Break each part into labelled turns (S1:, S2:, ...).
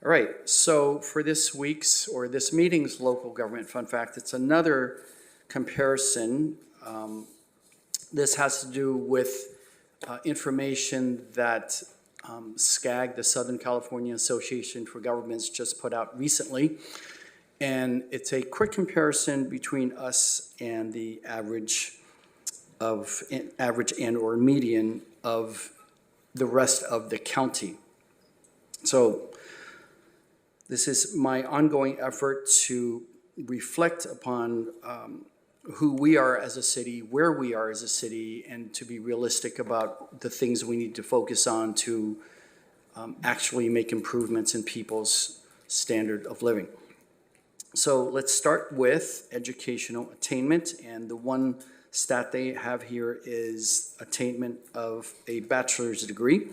S1: All right, so for this week's or this meeting's local government fun fact, it's another comparison. This has to do with information that SCAG, the Southern California Association for Governments, just put out recently. And it's a quick comparison between us and the average and or median of the rest of the county. So this is my ongoing effort to reflect upon who we are as a city, where we are as a city, and to be realistic about the things we need to focus on to actually make improvements in people's standard of living. So let's start with educational attainment, and the one stat they have here is attainment of a bachelor's degree.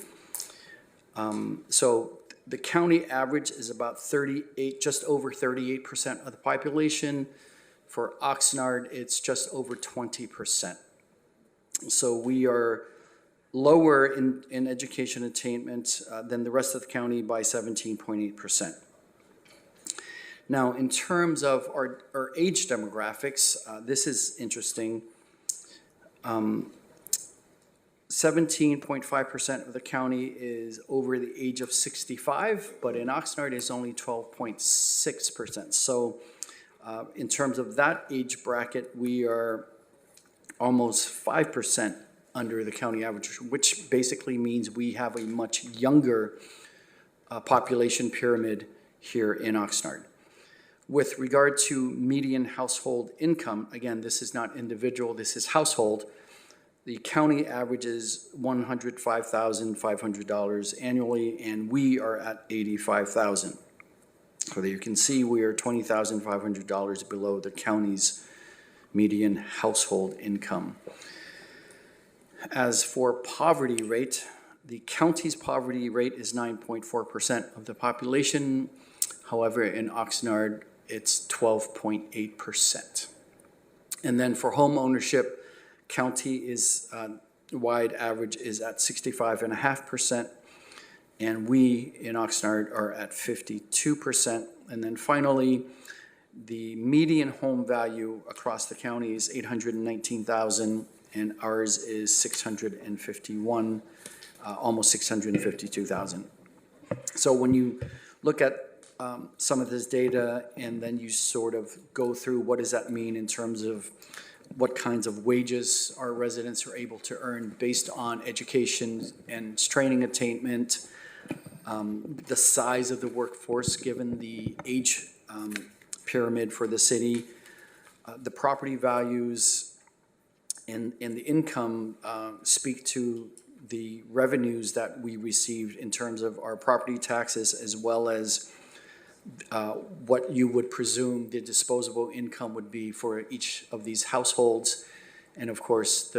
S1: So the county average is about 38, just over 38% of the population. For Oxnard, it's just over 20%. So we are lower in education attainment than the rest of the county by 17.8%. Now, in terms of our age demographics, this is interesting. 17.5% of the county is over the age of 65, but in Oxnard it's only 12.6%. So in terms of that age bracket, we are almost 5% under the county average, which basically means we have a much younger population pyramid here in Oxnard. With regard to median household income, again, this is not individual, this is household. The county averages $105,500 annually, and we are at $85,000. So there you can see we are $20,500 below the county's median household income. As for poverty rate, the county's poverty rate is 9.4% of the population. However, in Oxnard, it's 12.8%. And then for home ownership, county is wide average is at 65.5%, and we in Oxnard are at 52%. And then finally, the median home value across the county is $819,000, and ours is 651, almost 652,000. So when you look at some of this data and then you sort of go through what does that mean in terms of what kinds of wages our residents are able to earn based on education and training attainment, the size of the workforce given the age pyramid for the city, the property values and the income speak to the revenues that we received in terms of our property taxes, as well as what you would presume the disposable income would be for each of these households, and of course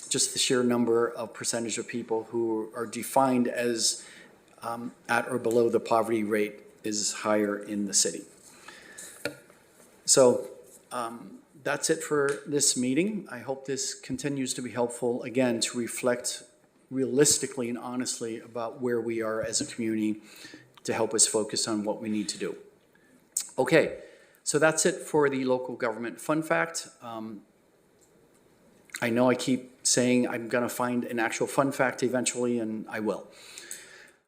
S1: just the sheer number of percentage of people who are defined as at or below the poverty rate is higher in the city. So that's it for this meeting. I hope this continues to be helpful, again, to reflect realistically and honestly about where we are as a community, to help us focus on what we need to do. Okay, so that's it for the local government fun fact. I know I keep saying I'm gonna find an actual fun fact eventually, and I will.